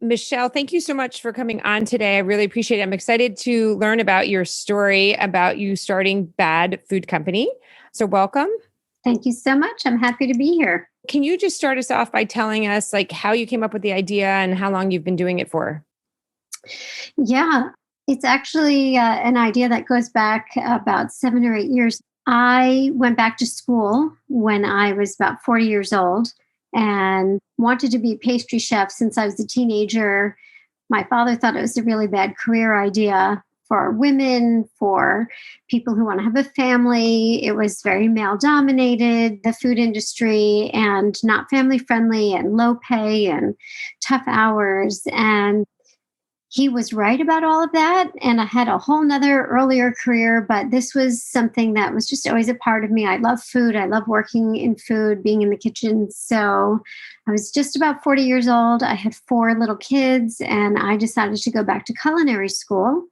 Michelle, thank you so much for coming on today. I really appreciate it. I'm excited to learn about your story about you starting B.A.D Food Company. So welcome. Thank you so much. I'm happy to be here. Can you just start us off by telling us how you came up with the idea and how long you've been doing it for? Yeah, it's actually an idea that goes back about 7 or 8 years. I went back to school when I was about 40 years old and wanted to be a pastry chef since I was a teenager. My father thought it was a really bad career idea for women, for people who want to have a family. It was very male dominated, the food industry, and not family friendly and low pay and tough hours. And he was right about all of that. And I had a whole nother earlier career, but this was something that was just always a part of me. I love food. I love working in food, being in the kitchen. So I was just about 40 years old. I had 4 little kids, and I decided to go back to culinary school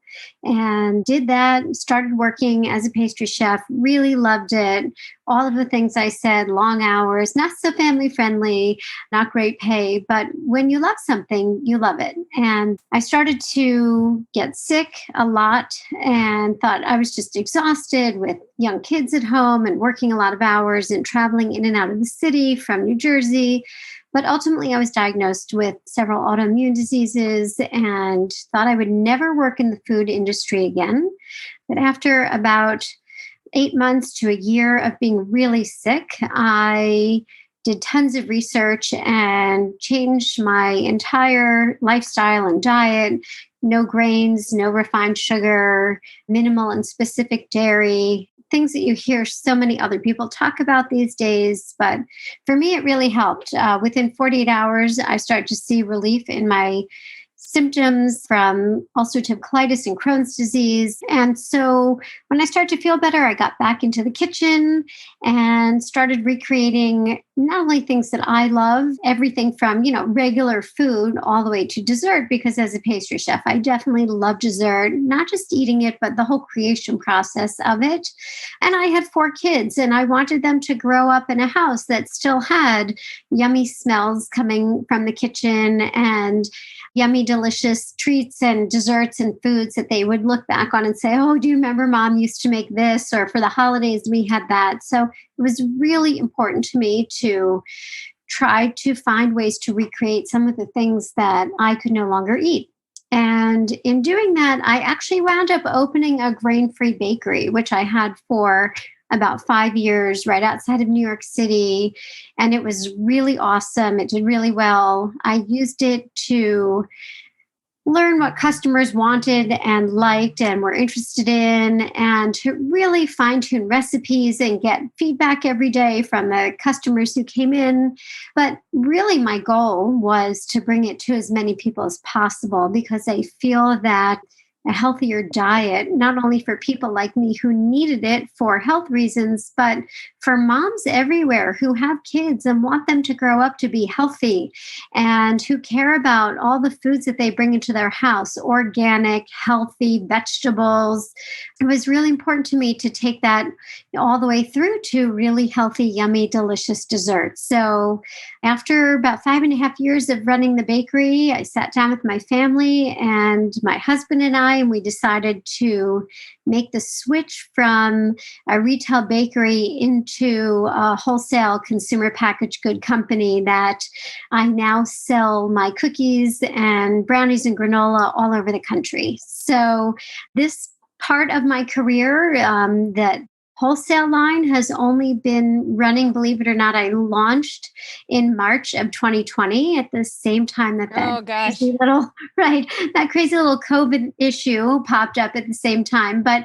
and did that. Started working as a pastry chef, really loved it. All of the things I said, long hours, not so family friendly, not great pay. But when you love something, you love it. And I started to get sick a lot and thought I was just exhausted with young kids at home and working a lot of hours and traveling in and out of the city from New Jersey. But ultimately, I was diagnosed with several autoimmune diseases and thought I would never work in the food industry again. But after about 8 months to a year of being really sick, I did tons of research and changed my entire lifestyle and diet. No grains, no refined sugar, minimal and specific dairy, things that you hear so many other people talk about these days. But for me, it really helped. Within 48 hours, I started to see relief in my symptoms from ulcerative colitis and Crohn's disease. And so when I started to feel better, I got back into the kitchen and started recreating not only things that I love, everything from, regular food all the way to dessert, because as a pastry chef, I definitely love dessert, not just eating it, but the whole creation process of it. And I had 4 kids, and I wanted them to grow up in a house that still had yummy smells coming from the kitchen and yummy, delicious treats and desserts and foods that they would look back on and say, oh, do you remember mom used to make this? Or for the holidays, we had that. So it was really important to me to try to find ways to recreate some of the things that I could no longer eat. And in doing that, I actually wound up opening a grain-free bakery, which I had for about 5 years right outside of New York City. And it was really awesome. It did really well. I used it to learn what customers wanted and liked and were interested in, and to really fine-tune recipes and get feedback every day from the customers who came in. But really my goal was to bring it to as many people as possible, because I feel that a healthier diet, not only for people like me who needed it for health reasons, but for moms everywhere who have kids and want them to grow up to be healthy and who care about all the foods that they bring into their house, organic, healthy vegetables. It was really important to me to take that all the way through to really healthy, yummy, delicious desserts. So after about 5.5 years of running the bakery, I sat down with my family and my husband and we decided to make the switch from a retail bakery into a wholesale consumer packaged good company that I now sell my cookies and brownies and granola all over the country. So this part of my career, that wholesale line, has only been running, believe it or not. I launched in March of 2020 at the same time that that crazy little COVID issue popped up at the same time. But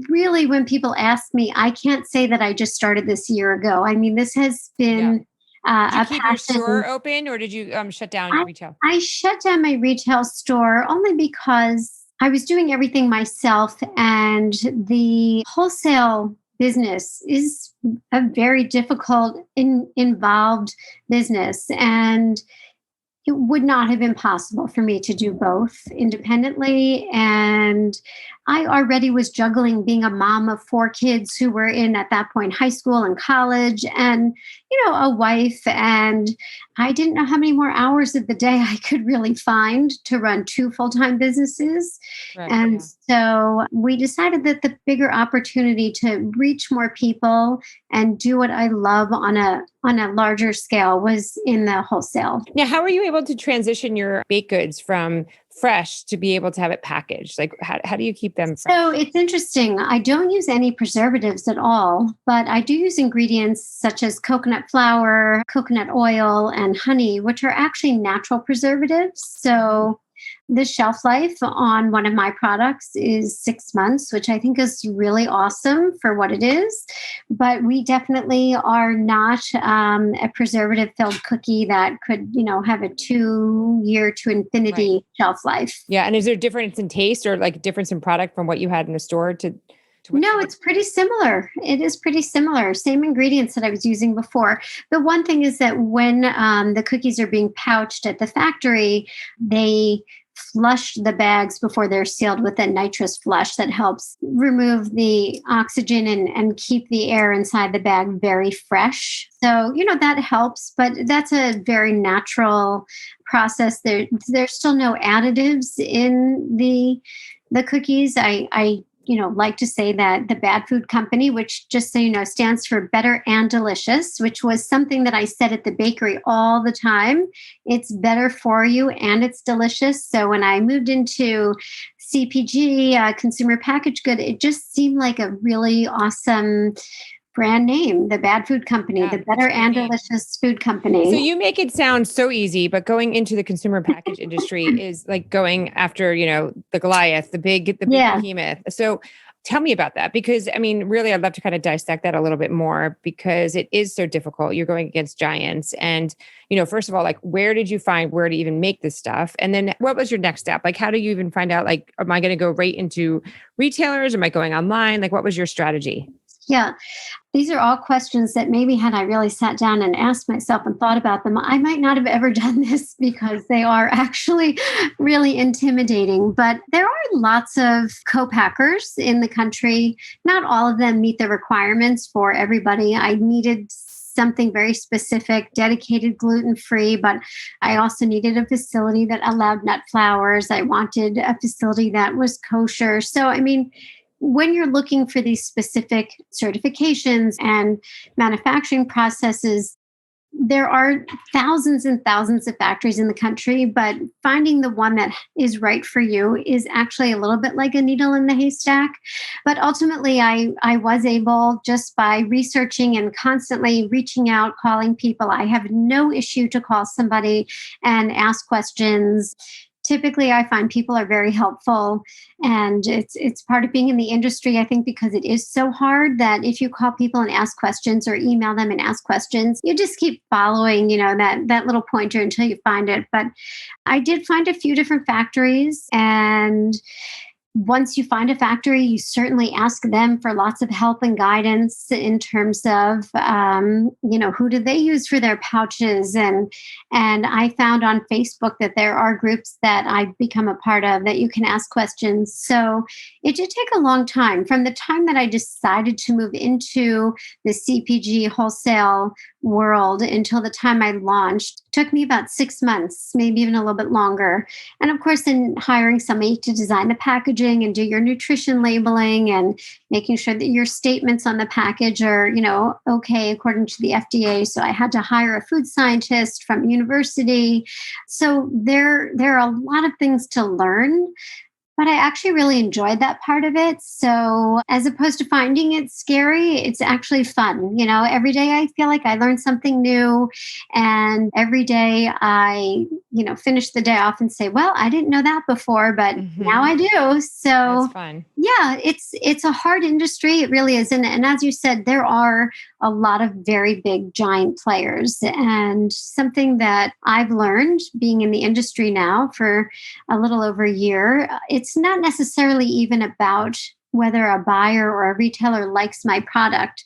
really, when people ask me, I can't say that I just started this a year ago. I mean, this has been Did you keep your store open, or did you shut down your retail? I shut down my retail store only because I was doing everything myself, and the wholesale business is a very difficult, involved business. And it would not have been possible for me to do both independently. And I already was juggling being a mom of 4 kids who were in, at that point, high school and college, and, a wife. And I didn't know how many more hours of the day I could really find to run 2 full-time businesses. Right. And Yeah. so we decided that the bigger opportunity to reach more people and do what I love on a larger scale was in the wholesale. Now, how are you able to transition your baked goods from fresh to be able to have it packaged? Like, how do you keep them fresh? So it's interesting. I don't use any preservatives at all, but I do use ingredients such as coconut flour, coconut oil, and honey, which are actually natural preservatives. So the shelf life on one of my products is 6 months, which I think is really awesome for what it is. But we definitely are not a preservative filled cookie that could, have a 2 year to infinity Right. shelf life. Yeah. And is there a difference in taste or like difference in product from what you had in the store to what No, it's pretty similar. It is pretty similar. Same ingredients that I was using before. The one thing is that when the cookies are being pouched at the factory, they flush the bags before they're sealed with a nitrous flush that helps remove the oxygen and keep the air inside the bag very fresh. So, that helps, but that's a very natural process. There's still no additives in the cookies. I like to say that the B.A.D food company, which, just so you know, stands for Better and Delicious, which was something that I said at the bakery all the time. It's better for you and it's delicious. So when I moved into CPG, consumer packaged good, it just seemed like a really awesome brand name, the B.A.D food company, Yeah, the Better and Delicious food company. So you make it sound so easy, but going into the consumer package industry is like going after, the Goliath, the big behemoth. So tell me about that, because I mean, really, I'd love to kind of dissect that a little bit more because it is so difficult. You're going against giants. And, first of all, like, where did you find where to even make this stuff? And then what was your next step? Like, how do you even find out, like, am I going to go right into retailers? Am I going online? Like, what was your strategy? Yeah, these are all questions that maybe had I really sat down and asked myself and thought about them, I might not have ever done this because they are actually really intimidating. But there are lots of co-packers in the country. Not all of them meet the requirements for everybody. I needed something very specific, dedicated gluten-free, but I also needed a facility that allowed nut flours. I wanted a facility that was kosher. So, I mean, when you're looking for these specific certifications and manufacturing processes, there are thousands and thousands of factories in the country, but finding the one that is right for you is actually a little bit like a needle in the haystack. But ultimately, I was able, just by researching and constantly reaching out, calling people. I have no issue to call somebody and ask questions. Typically, I find people are very helpful, and it's part of being in the industry, I think, because it is so hard that if you call people and ask questions or email them and ask questions, you just keep following, that little pointer until you find it. But I did find a few different factories, and once you find a factory, you certainly ask them for lots of help and guidance in terms of, who do they use for their pouches? And I found on Facebook that there are groups that I've become a part of that you can ask questions. So it did take a long time. From the time that I decided to move into the CPG wholesale world until the time I launched, took me about 6 months, maybe even a little bit longer. And of course, then hiring somebody to design the packaging and do your nutrition labeling and making sure that your statements on the package are, okay according to the FDA. So I had to hire a food scientist from university. So there are a lot of things to learn. But I actually really enjoyed that part of it. So as opposed to finding it scary, it's actually fun. Every day I feel like I learn something new. And every day I, finish the day off and say, well, I didn't know that before, but now I do. So that's fun. Yeah, it's a hard industry. It really is. And as you said, there are a lot of very big, giant players. And something that I've learned being in the industry now for a little over a year, it's not necessarily even about whether a buyer or a retailer likes my product.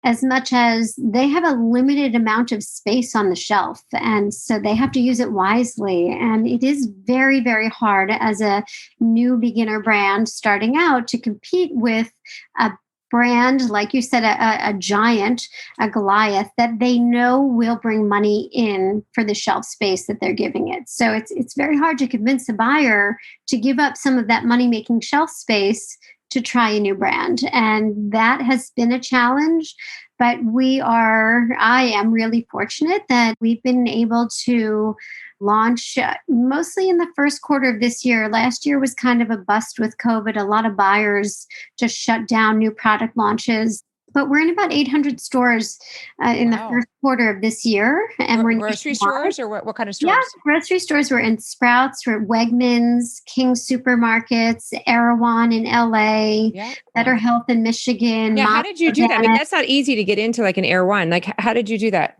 as much as they have a limited amount of space on the shelf. And so they have to use it wisely. And it is very, very hard as a new beginner brand starting out to compete with a brand, like you said, a giant, a Goliath that they know will bring money in for the shelf space that they're giving it. So it's very hard to convince a buyer to give up some of that money-making shelf space to try a new brand. And that has been a challenge. But I am really fortunate that we've been able to launch mostly in the first quarter of this year. Last year was kind of a bust with COVID. A lot of buyers just shut down new product launches. But we're in about 800 stores in the first quarter of this year. And we're grocery stores, or what kind of stores? Yeah, grocery stores. We're in Sprouts, we're at Wegmans, King Supermarkets, Erewhon in LA, Better Health in Michigan. Yeah, how did you do that? I mean, that's not easy to get into like an Erewhon. Like, how did you do that?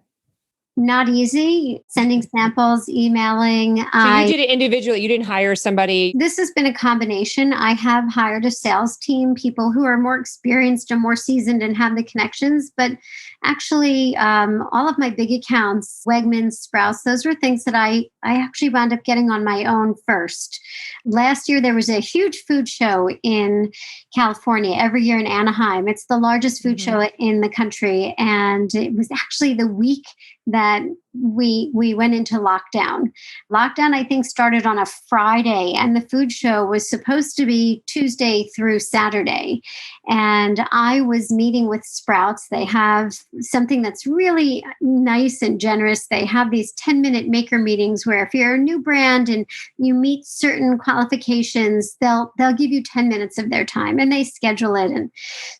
Not easy. Sending samples, emailing. So you did it individually. You didn't hire somebody. This has been a combination. I have hired a sales team, people who are more experienced and more seasoned and have the connections. But actually, all of my big accounts, Wegmans, Sprouts, those were things that I actually wound up getting on my own first. Last year, there was a huge food show in California every year in Anaheim. It's the largest food show in the country. And it was actually the week that we went into lockdown. Lockdown, I think, started on a Friday, and the food show was supposed to be Tuesday through Saturday. And I was meeting with Sprouts. They have something that's really nice and generous. They have these 10-minute maker meetings where if you're a new brand and you meet certain qualifications, they'll give you 10 minutes of their time, and they schedule it. And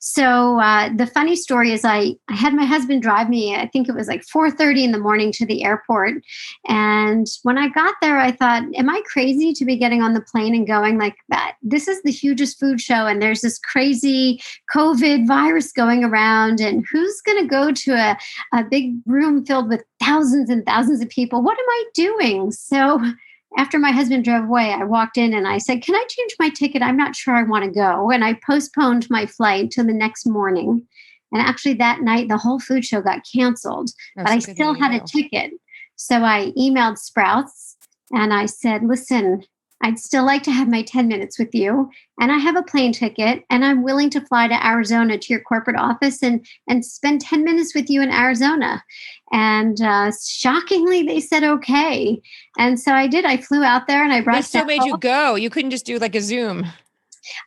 so the funny story is I had my husband drive me, I think it was like 4:30 in the morning to the airport. And when I got there, I thought, am I crazy to be getting on the plane and going like that? This is the hugest food show, and there's this crazy COVID virus going around, and who's going to go to a big room filled with thousands and thousands of people? What am I doing? So after my husband drove away, I walked in and I said, can I change my ticket? I'm not sure I want to go. And I postponed my flight to the next morning. And actually that night, the whole food show got canceled, but I still had a ticket. So I emailed Sprouts and I said, listen, I'd still like to have my 10 minutes with you. And I have a plane ticket, and I'm willing to fly to Arizona to your corporate office and spend 10 minutes with you in Arizona. And shockingly, they said, okay. And so I did. I flew out there and I brought. They still made you go. You couldn't just do like a Zoom.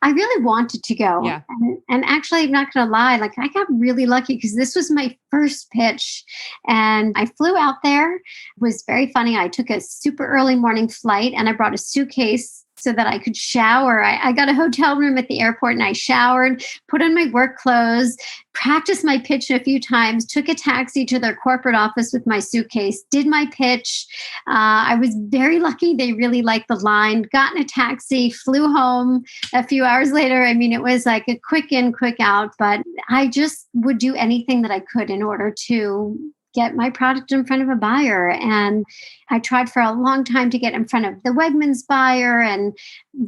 I really wanted to go. Yeah. And actually, I'm not going to lie, like I got really lucky because this was my first pitch. And I flew out there. It was very funny. I took a super early morning flight and I brought a suitcase so that I could shower. I got a hotel room at the airport and I showered, put on my work clothes, practiced my pitch a few times, took a taxi to their corporate office with my suitcase, did my pitch. I was very lucky. They really liked the line, got in a taxi, flew home a few hours later. I mean, it was like a quick in, quick out, but I just would do anything that I could in order to get my product in front of a buyer. And I tried for a long time to get in front of the Wegmans buyer and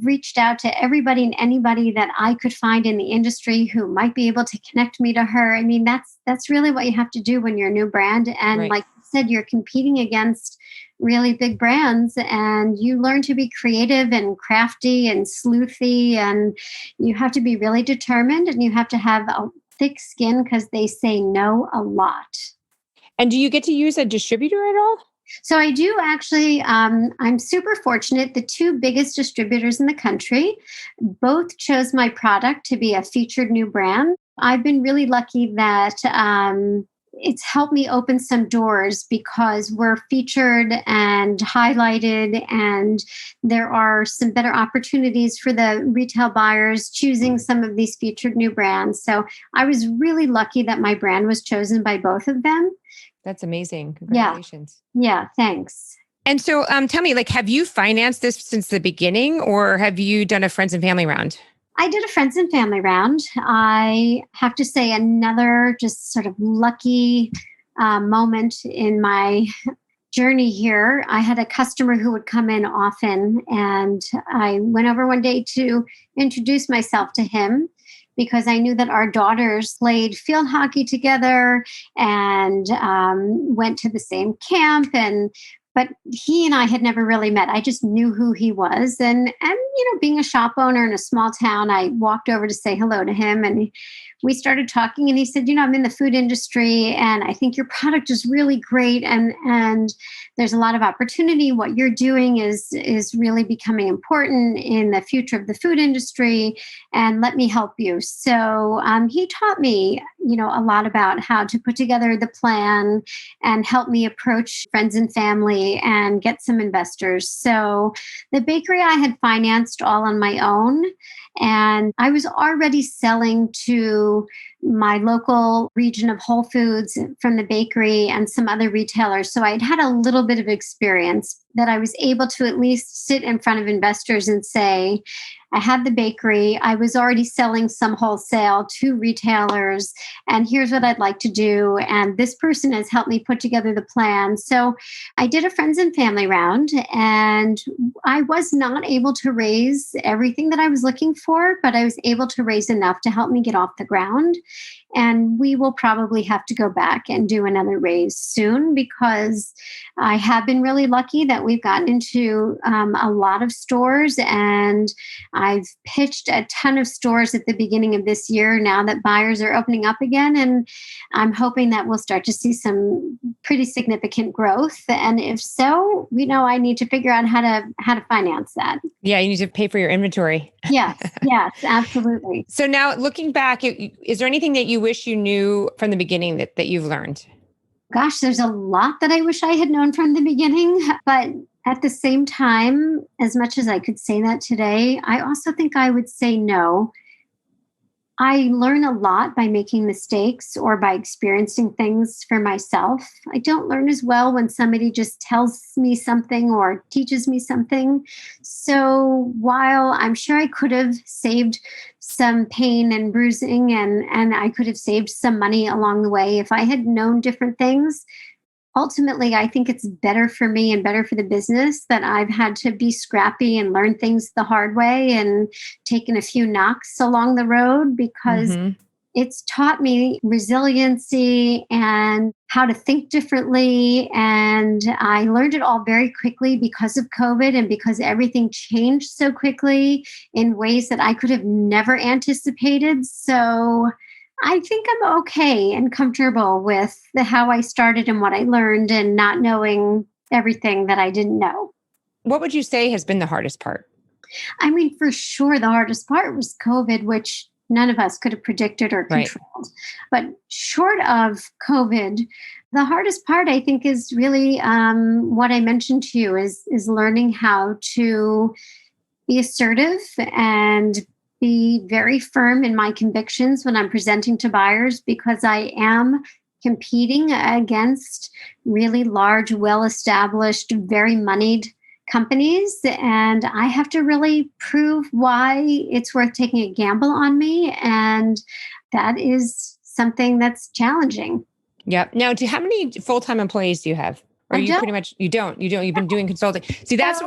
reached out to everybody and anybody that I could find in the industry who might be able to connect me to her. I mean, that's really what you have to do when you're a new brand. And Like you said, you're competing against really big brands, and you learn to be creative and crafty and sleuthy, and you have to be really determined, and you have to have a thick skin because they say no a lot. And do you get to use a distributor at all? So I do actually. I'm super fortunate. The two biggest distributors in the country both chose my product to be a featured new brand. I've been really lucky that it's helped me open some doors because we're featured and highlighted, and there are some better opportunities for the retail buyers choosing some of these featured new brands. So I was really lucky that my brand was chosen by both of them. That's amazing. Congratulations. Yeah, thanks. And so tell me, like, have you financed this since the beginning, or have you done a friends and family round? I did a friends and family round. I have to say another just sort of lucky moment in my journey here. I had a customer who would come in often, and I went over one day to introduce myself to him. because I knew that our daughters played field hockey together and went to the same camp. But he and I had never really met. I just knew who he was. And being a shop owner in a small town, I walked over to say hello to him, and we started talking, and he said, I'm in the food industry and I think your product is really great. And there's a lot of opportunity. What you're doing is really becoming important in the future of the food industry, and let me help you. So he taught me, a lot about how to put together the plan and help me approach friends and family and get some investors. So the bakery I had financed all on my own. And I was already selling to my local region of Whole Foods from the bakery and some other retailers. So I'd had a little bit of experience that I was able to at least sit in front of investors and say, I had the bakery. I was already selling some wholesale to retailers, and here's what I'd like to do. And this person has helped me put together the plan. So I did a friends and family round, and I was not able to raise everything that I was looking for, but I was able to raise enough to help me get off the ground. And we will probably have to go back and do another raise soon, because I have been really lucky that we've gotten into a lot of stores, and I've pitched a ton of stores at the beginning of this year now that buyers are opening up again. And I'm hoping that we'll start to see some pretty significant growth. And if so, I need to figure out how to finance that. Yeah, you need to pay for your inventory. Yes, absolutely. So now looking back, is there anything that you wish you knew from the beginning that you've learned? Gosh, there's a lot that I wish I had known from the beginning. But at the same time, as much as I could say that today, I also think I would say no. I learn a lot by making mistakes or by experiencing things for myself. I don't learn as well when somebody just tells me something or teaches me something. So while I'm sure I could have saved some pain and bruising, and I could have saved some money along the way if I had known different things, ultimately, I think it's better for me and better for the business that I've had to be scrappy and learn things the hard way and taken a few knocks along the road, because it's taught me resiliency and how to think differently. And I learned it all very quickly because of COVID and because everything changed so quickly in ways that I could have never anticipated. So I think I'm okay and comfortable with how I started and what I learned, and not knowing everything that I didn't know. What would you say has been the hardest part? I mean, for sure, the hardest part was COVID, which none of us could have predicted or controlled. But short of COVID, the hardest part, I think, is really what I mentioned to you is learning how to be assertive and be very firm in my convictions when I'm presenting to buyers, because I am competing against really large, well-established, very moneyed companies. And I have to really prove why it's worth taking a gamble on me. And that is something that's challenging. Yep. Now, how many full-time employees do you have? Or you pretty much, you don't, you've been doing consulting. See, that's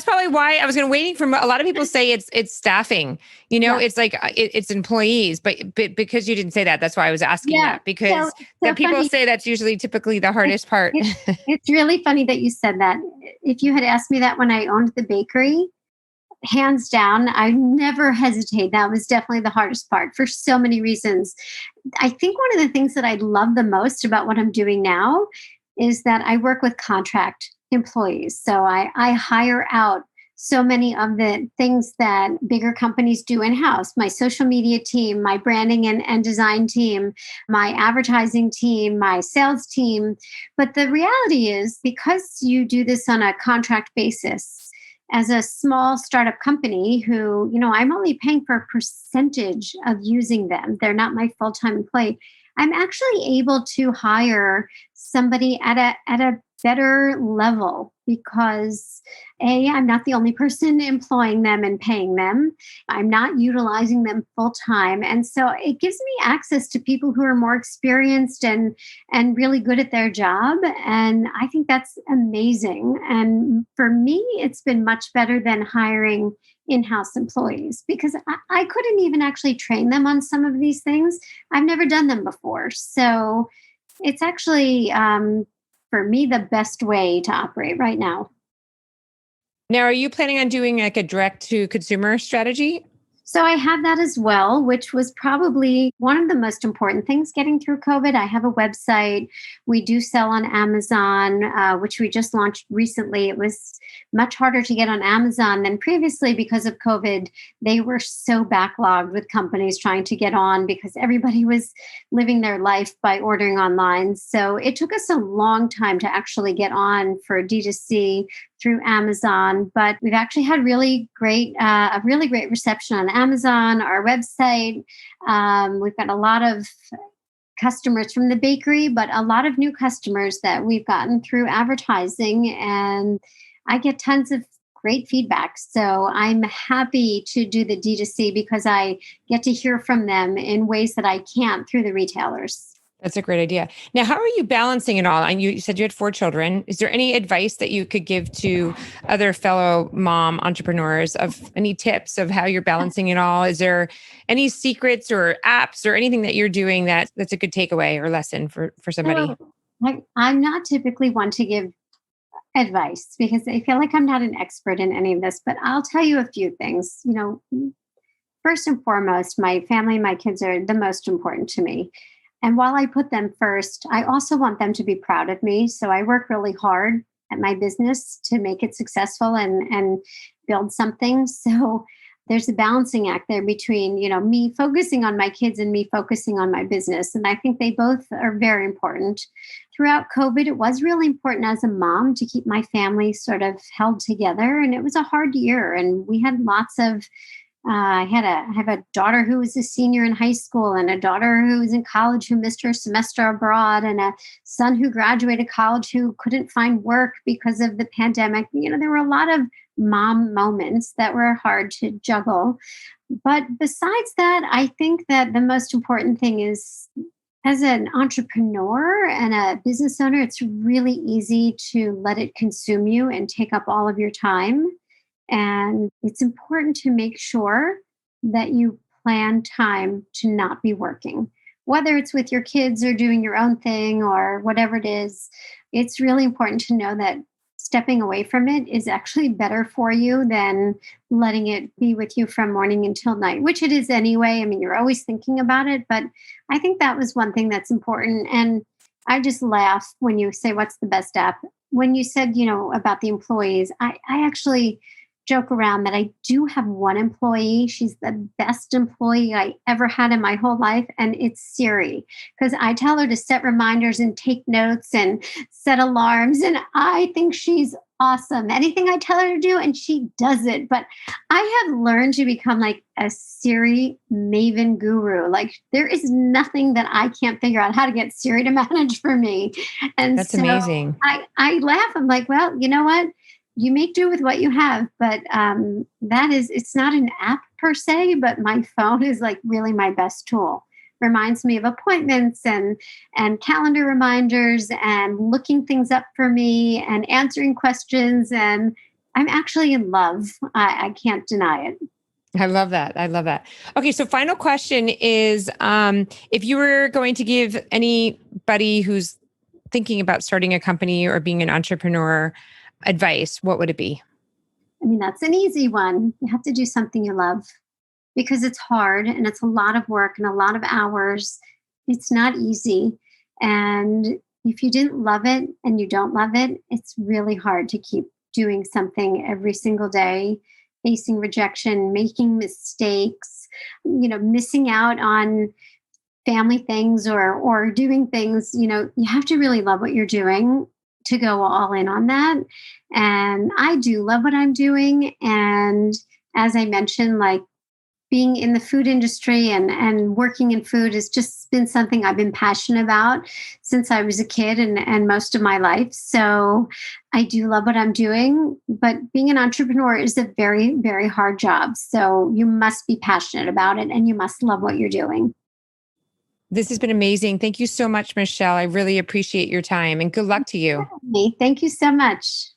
probably why I was waiting for a lot of people say it's staffing, it's like it's employees, but because you didn't say that, that's why I was asking that, because that people say that's usually typically the hardest part. It's really funny that you said that. If you had asked me that when I owned the bakery, hands down, I never hesitate. That was definitely the hardest part for so many reasons. I think one of the things that I love the most about what I'm doing now is that I work with contract employees. So I hire out so many of the things that bigger companies do in-house: my social media team, my branding and design team, my advertising team, my sales team. But the reality is, because you do this on a contract basis, as a small startup company who, I'm only paying for a percentage of using them, they're not my full-time employee, I'm actually able to hire somebody at a better level because I'm not the only person employing them and paying them. I'm not utilizing them full time. And so it gives me access to people who are more experienced and really good at their job. And I think that's amazing. And for me, it's been much better than hiring in-house employees because I couldn't even actually train them on some of these things. I've never done them before. So it's actually, for me, the best way to operate right now. Now, are you planning on doing like a direct to consumer strategy? So I have that as well, which was probably one of the most important things getting through COVID. I have a website. We do sell on Amazon, which we just launched recently. It was much harder to get on Amazon than previously because of COVID. They were so backlogged with companies trying to get on because everybody was living their life by ordering online. So it took us a long time to actually get on for D2C through Amazon, but we've actually had a really great reception on Amazon, our website. We've got a lot of customers from the bakery, but a lot of new customers that we've gotten through advertising, and I get tons of great feedback. So I'm happy to do the D2C because I get to hear from them in ways that I can't through the retailers. That's a great idea. Now, how are you balancing it all? And you said you had 4 children. Is there any advice that you could give to other fellow mom entrepreneurs of any tips of how you're balancing it all? Is there any secrets or apps or anything that you're doing that's a good takeaway or lesson for somebody? I'm not typically one to give advice because I feel like I'm not an expert in any of this, but I'll tell you a few things. First and foremost, my family and my kids are the most important to me. And while I put them first, I also want them to be proud of me. So I work really hard at my business to make it successful and build something. So there's a balancing act there between, me focusing on my kids and me focusing on my business. And I think they both are very important. Throughout COVID, it was really important as a mom to keep my family sort of held together. And it was a hard year. And we had lots of I have a daughter who was a senior in high school and a daughter who was in college who missed her semester abroad and a son who graduated college who couldn't find work because of the pandemic. There were a lot of mom moments that were hard to juggle. But besides that, I think that the most important thing is as an entrepreneur and a business owner, it's really easy to let it consume you and take up all of your time. And it's important to make sure that you plan time to not be working, whether it's with your kids or doing your own thing or whatever it is. It's really important to know that stepping away from it is actually better for you than letting it be with you from morning until night, which it is anyway. I mean, you're always thinking about it, but I think that was one thing that's important. And I just laugh when you say, what's the best app? When you said, about the employees, I actually joke around that I do have one employee. She's the best employee I ever had in my whole life. And it's Siri, because I tell her to set reminders and take notes and set alarms. And I think she's awesome. Anything I tell her to do, and she does it. But I have learned to become like a Siri maven guru. Like there is nothing that I can't figure out how to get Siri to manage for me. And that's amazing. I laugh. I'm like, well, you know what? You make do with what you have, but it's not an app per se, but my phone is like really my best tool. Reminds me of appointments and calendar reminders and looking things up for me and answering questions. And I'm actually in love. I can't deny it. I love that. Okay. So final question is, if you were going to give anybody who's thinking about starting a company or being an entrepreneur advice, what would it be? I mean, that's an easy one. You have to do something you love because it's hard and it's a lot of work and a lot of hours. It's not easy. And if you didn't love it and you don't love it, it's really hard to keep doing something every single day, facing rejection, making mistakes, missing out on family things or doing things. You have to really love what you're doing to go all in on that. And I do love what I'm doing. And as I mentioned, like being in the food industry and working in food has just been something I've been passionate about since I was a kid and most of my life. So I do love what I'm doing, but being an entrepreneur is a very, very hard job. So you must be passionate about it and you must love what you're doing. This has been amazing. Thank you so much, Michelle. I really appreciate your time and good luck to you. Thank you so much.